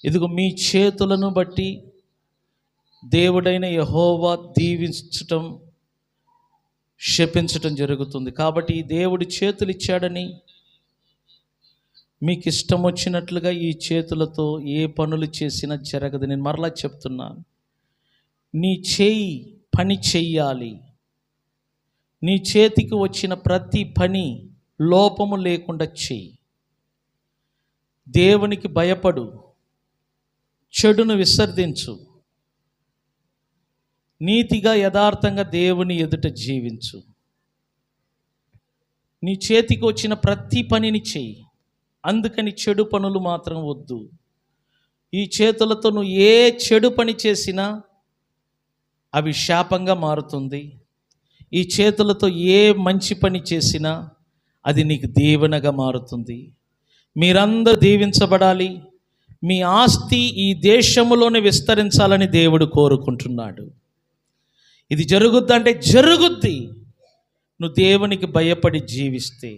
ఇదిగో మీ చేతులను బట్టి దేవుడైన యెహోవా దీవించటం, శపించటం జరుగుతుంది. కాబట్టి ఈ దేవుడి చేతులు ఇచ్చాడని మీకు ఇష్టం వచ్చినట్లుగా ఈ చేతులతో ఏ పనులు చేసినా జరగదు. నేను మరలా చెప్తున్నాను, నీ చేయి పని చెయ్యాలి. నీ చేతికి వచ్చిన ప్రతి పని లోపము లేకుండా చెయ్యి. దేవునికి భయపడు, చెడును విసర్జించు, నీతిగా యథార్థంగా దేవుని ఎదుట జీవించు. నీ చేతికి వచ్చిన ప్రతి పనిని చెయ్యి. అందుకని చెడు పనులు మాత్రం వద్దు. ఈ చేతులతో నువ్వు ఏ చెడు పని చేసినా అవి శాపంగా మారుతుంది. ఈ చేతులతో ఏ మంచి పని చేసినా అది నీకు దీవెనగా మారుతుంది. మీరందరూ దీవించబడాలి. మీ ఆస్తి ఈ దేశంలోనే విస్తరించాలని దేవుడు కోరుకుంటున్నాడు. ఇది జరుగుద్దంటే జరుగుద్ది, నువ్వు దేవునికి భయపడి జీవిస్తే.